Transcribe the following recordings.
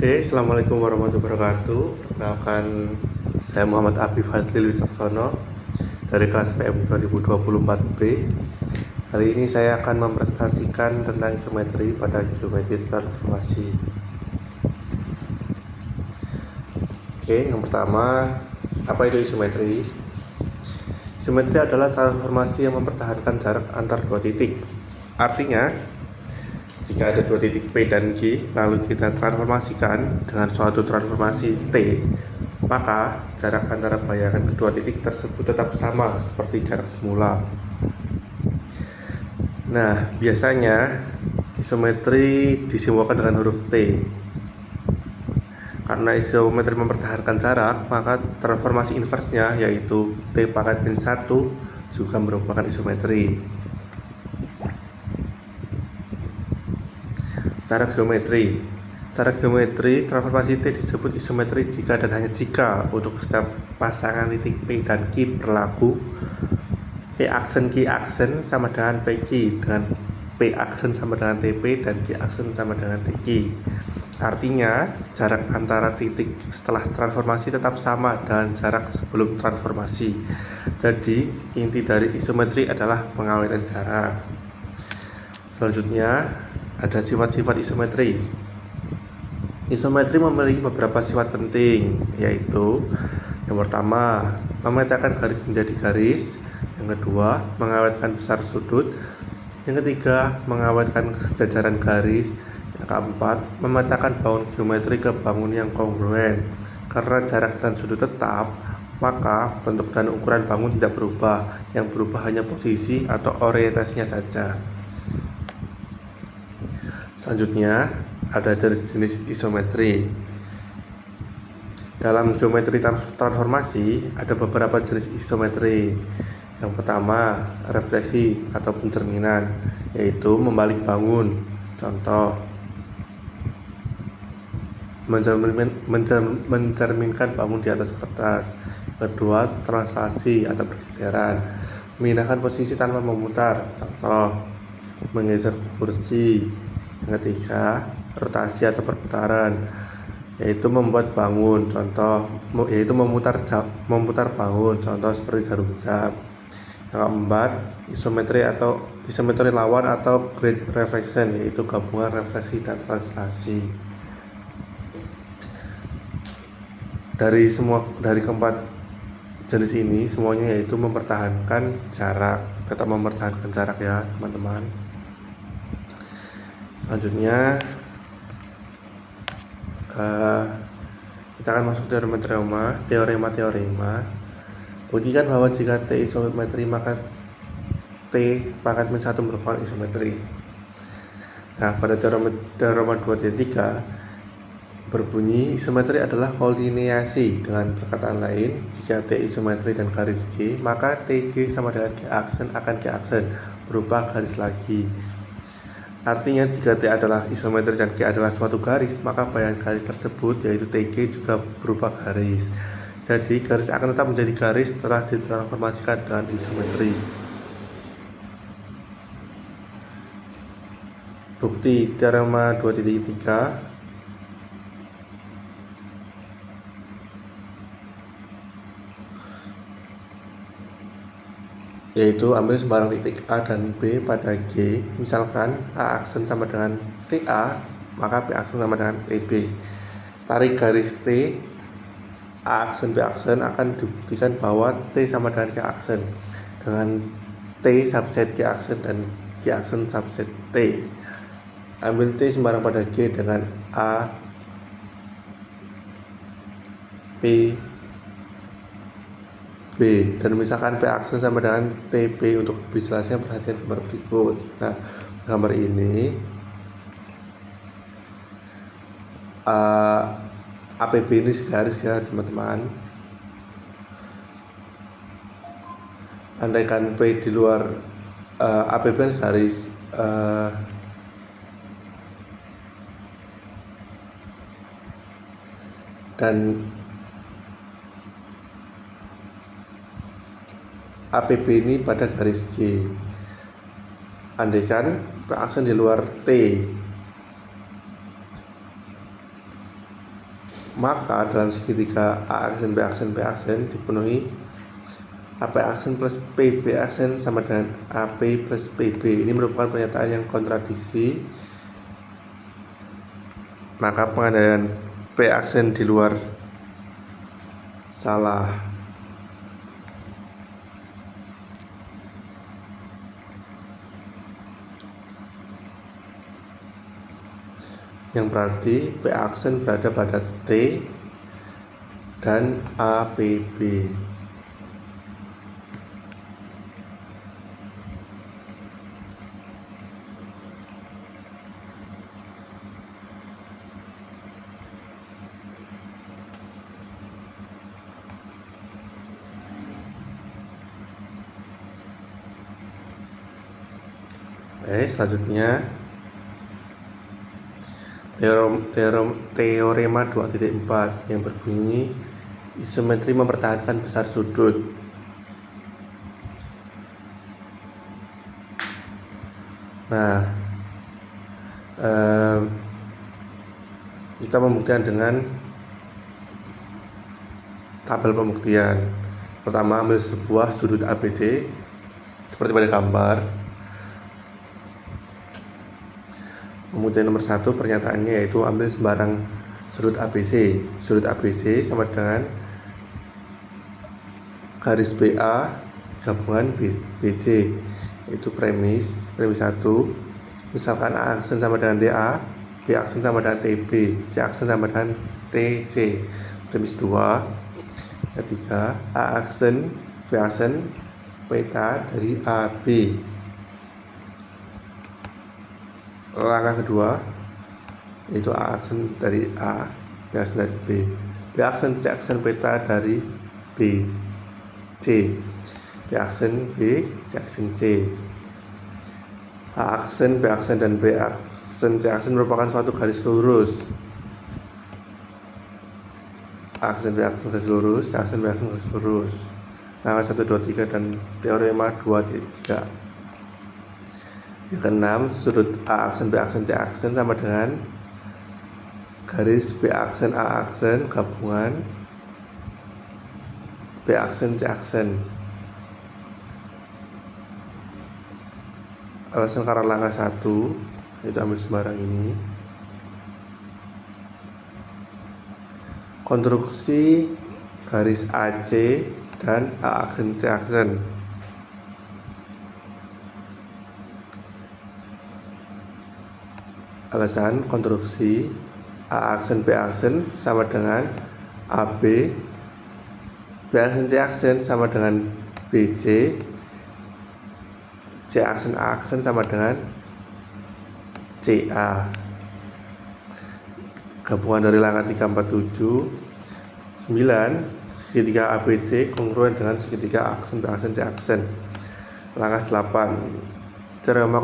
Oke, Assalamualaikum warahmatullahi wabarakatuh. Perkenalkan, saya Muhammad Abi Fadlil Wicaksono dari kelas PM 2024B. Hari ini saya akan mempresentasikan tentang isometri pada geometri transformasi. Oke, yang pertama, apa itu isometri? Isometri adalah transformasi yang mempertahankan jarak antar dua titik. Artinya, jika ada dua titik P dan Q, lalu kita transformasikan dengan suatu transformasi T, maka jarak antara bayangan kedua titik tersebut tetap sama seperti jarak semula. Nah, biasanya isometri disimbolkan dengan huruf T. Karena isometri mempertahankan jarak, maka transformasi inversnya yaitu T pangkat min 1 juga merupakan isometri. Secara geometri transformasi T disebut isometri jika dan hanya jika untuk setiap pasangan titik P dan Q berlaku P aksen Q aksen sama dengan PQ, dengan P aksen sama dengan TP dan Q aksen sama dengan TQ. Artinya jarak antara titik setelah transformasi tetap sama dengan jarak sebelum transformasi. Jadi inti dari isometri adalah pengawetan jarak. Selanjutnya ada sifat-sifat isometri. Isometri memiliki beberapa sifat penting, yaitu yang pertama, memetakan garis menjadi garis. Yang kedua, mengawetkan besar sudut. Yang ketiga, mengawetkan kesejajaran garis. Yang keempat, memetakan bangun geometri ke bangun yang kongruen. Karena jarak dan sudut tetap, maka bentuk dan ukuran bangun tidak berubah. Yang berubah hanya posisi atau orientasinya saja. Selanjutnya ada jenis isometri. Dalam geometri transformasi ada beberapa jenis isometri. Yang pertama, refleksi atau pencerminan, yaitu membalik bangun. Contoh, mencerminkan bangun di atas kertas. Kedua, translasi atau pergeseran, memindahkan posisi tanpa memutar. Contoh, menggeser kursi. Yang ketiga, rotasi atau perputaran, yaitu membuat bangun. Contoh, yaitu memutar bangun. Contoh seperti jarum jam. Yang keempat, isometri lawan atau grid reflection, yaitu gabungan refleksi dan translasi. Dari keempat jenis ini semuanya yaitu mempertahankan jarak, tetap mempertahankan jarak ya teman-teman. Selanjutnya kita akan masuk teorema. Buktikan bahwa jika T isometri maka T pangkat min 1 merupakan isometri. Nah, pada teorema 2.3 berbunyi isometri adalah kolineasi. Dengan perkataan lain, jika T isometri dan garis G, maka TG sama dengan G aksen akan G aksen berupa garis lagi. Artinya jika T adalah isometri dan G adalah suatu garis, maka bayangan garis tersebut yaitu TG juga berupa garis. Jadi garis akan tetap menjadi garis setelah ditransformasikan dengan isometri. Bukti teorema 2.3, yaitu ambil sembarang titik A dan B pada G. Misalkan A aksen sama dengan TA, maka B aksen sama dengan TB. Tarik garis T A aksen B aksen akan dibuktikan bahwa T sama dengan G aksen dengan T subset G aksen dan G aksen subset T. Ambil T sembarang pada G dengan A P B, dan misalkan P aksen sama dengan TB. Untuk lebih jelasnya perhatikan gambar berikut. Nah, gambar ini APB ini segaris ya teman-teman. Andaikan P di luar APB segaris, dan APB ini pada garis G. Andaikan P aksen di luar T, Maka dalam segitiga A aksen B aksen B aksen dipenuhi AP aksen plus PB aksen sama dengan AP plus PB. Ini merupakan pernyataan yang kontradiksi. Maka pengandaian P aksen di luar salah. Yang berarti P aksen berada pada T dan APB. Selanjutnya teorema 2.4 yang berbunyi isometri mempertahankan besar sudut. Nah, kita membuktikan dengan tabel pembuktian. Pertama, ambil sebuah sudut ABC seperti pada gambar. Kemudian nomor 1 pernyataannya yaitu ambil sembarang sudut ABC. Sudut ABC sama dengan garis BA gabungan BC. Itu premis 1. Misalkan A aksen sama dengan TA, B aksen sama dengan TB, C aksen sama dengan TC. Premis 2. Ketiga, A aksen, B aksen, peta dari AB. Langkah kedua yaitu A aksen dari A, B aksen dari B, B aksen C aksen peta dari B, C, B aksen B, C aksen C. A aksen, B aksen, dan B aksen, C aksen merupakan suatu garis lurus. A aksen, B aksen garis lurus, C aksen, B aksen garis lurus. Langkah 1, 2, 3 dan teorema 2.3. Yang keenam, sudut A aksen, B aksen, C aksen sama dengan garis B aksen, A aksen gabungan B aksen, C aksen. Alasan karena langkah 1 itu ambil sembarang ini. Konstruksi garis AC dan A aksen, C aksen. Alasan konstruksi A aksen B aksen sama dengan AB, B aksen C aksen sama dengan BC, C aksen A aksen sama dengan CA. Gabungan dari langkah 3, 4, 7, 9, segitiga ABC kongruen dengan segitiga A aksen B aksen C aksen. Langkah 8, teorema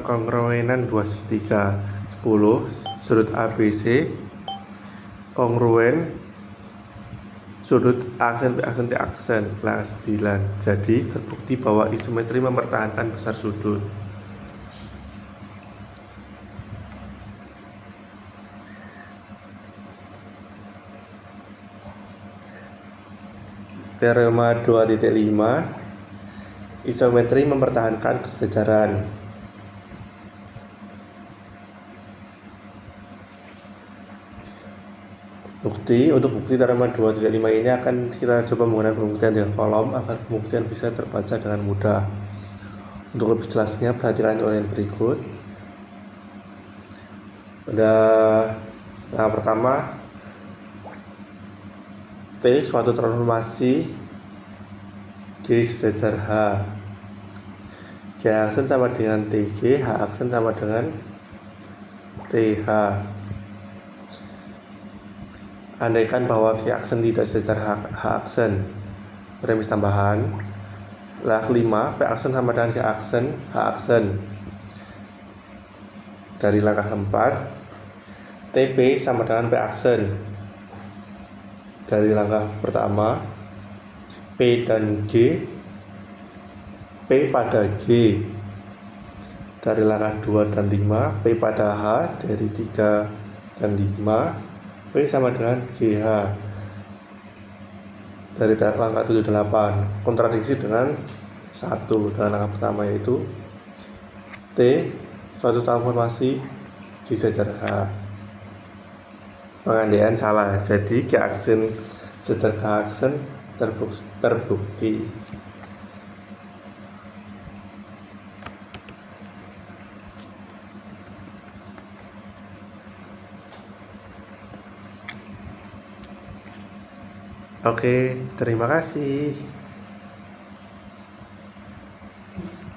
kongruenan 2 segitiga. 10, sudut ABC kongruen sudut A aksen B aksen C aksen. Langkah 9, jadi terbukti bahwa isometri mempertahankan besar sudut. Teorema 2.5, isometri mempertahankan kesejaran. Untuk bukti teorema 2.5 ini akan kita coba menggunakan pembuktian dengan kolom agar pembuktian bisa terbaca dengan mudah. Untuk lebih jelasnya perhatikan uraian berikut. Yang pertama, T suatu transformasi G sejajar H. G aksen sama dengan TG, H aksen sama dengan TH. Andaikan bahwa G aksen tidak sejajar H aksen, premis tambahan. Langkah 5, P aksen sama dengan G aksen, H aksen. Dari langkah 4, TP sama dengan P aksen. Dari langkah pertama, P dan G, P pada G. Dari langkah 2 dan 5, P pada H. Dari 3 dan 5, P sama dengan GH dari langkah 78, kontradiksi dengan 1 dengan langkah pertama, yaitu T suatu transformasi disejar H. Pengandaian salah, jadi keaksen sejar keaksen terbukti. Oke, terima kasih.